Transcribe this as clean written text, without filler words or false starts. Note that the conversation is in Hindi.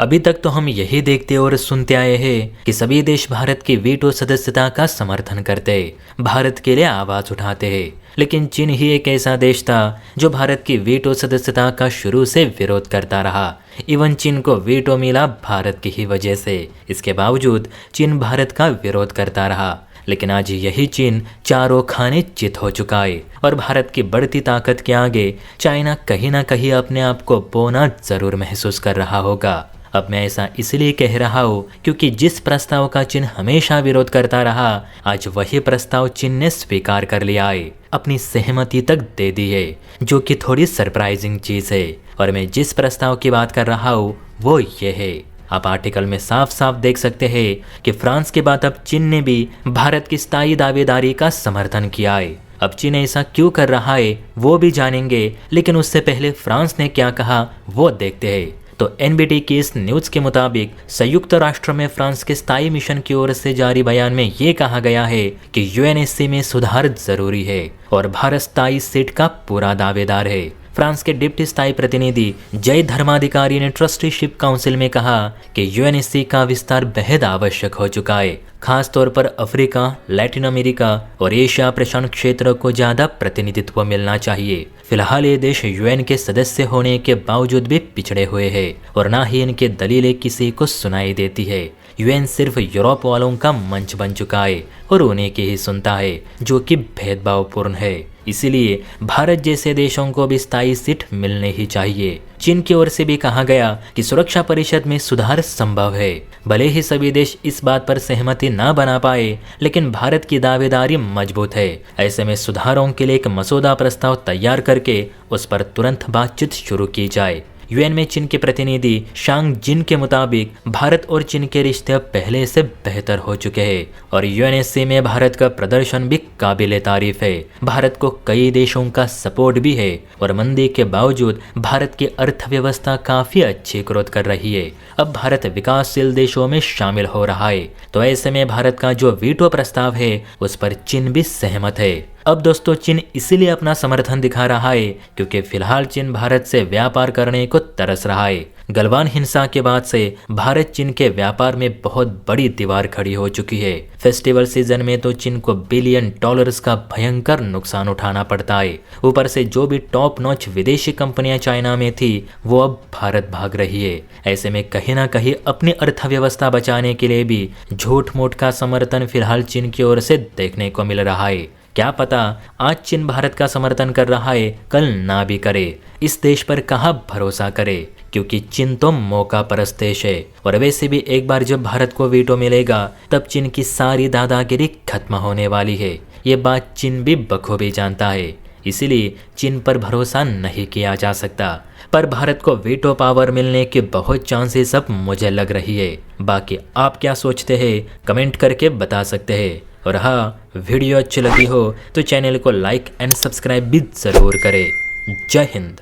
अभी तक तो हम यही देखते और सुनते आए हैं कि सभी देश भारत की वीटो सदस्यता का समर्थन करते, भारत के लिए आवाज उठाते हैं। लेकिन चीन ही एक ऐसा देश था जो भारत की वीटो सदस्यता का शुरू से विरोध करता रहा। इवन चीन को वीटो मिला भारत की ही वजह से। इसके बावजूद चीन भारत का विरोध करता रहा। लेकिन आज यही चीन चारों खाने चित हो चुका है और भारत की बढ़ती ताकत के आगे चाइना कहीं ना कहीं अपने आप को बोना जरूर महसूस कर रहा होगा। अब मैं ऐसा इसलिए कह रहा हूँ क्योंकि जिस प्रस्ताव का चीन हमेशा विरोध करता रहा, आज वही प्रस्ताव चीन ने स्वीकार कर लिया है, अपनी सहमति तक दे दी है, जो कि थोड़ी सरप्राइजिंग चीज़ है। और मैं जिस प्रस्ताव की बात कर रहा हूँ वो ये है। आप आर्टिकल में साफ साफ देख सकते हैं कि फ्रांस के बाद अब चीन ने भी भारत की स्थायी दावेदारी का समर्थन किया है। अब चीन ऐसा क्यों कर रहा है वो भी जानेंगे, लेकिन उससे पहले फ्रांस ने क्या कहा वो देखते हैं। तो एनबीटी की इस न्यूज के मुताबिक संयुक्त राष्ट्र में फ्रांस के स्थायी मिशन की ओर से जारी बयान में ये कहा गया है कि यूएनएससी में सुधार जरूरी है और भारत स्थायी सीट का पूरा दावेदार है। फ्रांस के डिप्टी स्थायी प्रतिनिधि जय धर्माधिकारी ने ट्रस्टीशिप काउंसिल में कहा कि यूएनएससी का विस्तार बेहद आवश्यक हो चुका है। खास तौर पर अफ्रीका, लैटिन अमेरिका और एशिया प्रशांत क्षेत्र को ज्यादा प्रतिनिधित्व मिलना चाहिए। फिलहाल ये देश यूएन के सदस्य होने के बावजूद भी पिछड़े हुए हैं और ना ही इनके दलीलें किसी को सुनाई देती है। यूएन सिर्फ यूरोप वालों का मंच बन चुका है और उन्हें की ही सुनता है, जो कि भेदभावपूर्ण है। इसीलिए भारत जैसे देशों को भी स्थायी सीट मिलने ही चाहिए। चीन की ओर से भी कहा गया कि सुरक्षा परिषद में सुधार संभव है। भले ही सभी देश इस बात पर सहमति ना बना पाए, लेकिन भारत की दावेदारी मजबूत है। ऐसे में सुधारों के लिए एक मसौदा प्रस्ताव तैयार करके उस पर तुरंत बातचीत शुरू की जाए। यूएन में चीन के प्रतिनिधि शांग जिन के मुताबिक भारत और चीन के रिश्ते पहले से बेहतर हो चुके हैं और यूएनएससी में भारत का प्रदर्शन भी काबिले तारीफ है। भारत को कई देशों का सपोर्ट भी है और मंदी के बावजूद भारत की अर्थव्यवस्था काफी अच्छी ग्रोथ कर रही है। अब भारत विकासशील देशों में शामिल हो रहा है, तो ऐसे में भारत का जो वीटो प्रस्ताव है उस पर चीन भी सहमत है। अब दोस्तों चीन इसीलिए अपना समर्थन दिखा रहा है क्योंकि फिलहाल चीन भारत से व्यापार करने को तरस रहा है। गलवान हिंसा के बाद से भारत चीन के व्यापार में बहुत बड़ी दीवार खड़ी हो चुकी है। फेस्टिवल सीजन में तो चीन को बिलियन डॉलर्स का भयंकर नुकसान उठाना पड़ता है। ऊपर से जो भी टॉप नॉच विदेशी कंपनियां चाइना में थी वो अब भारत भाग रही है। ऐसे में कहीं ना कहीं अपनी अर्थव्यवस्था बचाने के लिए भी झूठ मूठ का समर्थन फिलहाल चीन की ओर से देखने को मिल रहा है। क्या पता आज चीन भारत का समर्थन कर रहा है, कल ना भी करे। इस देश पर कहाँ भरोसा करे, क्योंकि चीन तो मौका परस्त देश है और वैसे भी एक बार जब भारत को वीटो मिलेगा तब चीन की सारी दादागिरी खत्म होने वाली है। ये बात चीन भी बखूबी जानता है, इसीलिए चीन पर भरोसा नहीं किया जा सकता। पर भारत को वीटो पावर मिलने के बहुत चांसेस अब मुझे लग रही है। बाकी आप क्या सोचते हैं कमेंट करके बता सकते हैं। और हाँ, वीडियो अच्छी लगी हो तो चैनल को लाइक एंड सब्सक्राइब भी ज़रूर करें। जय हिंद।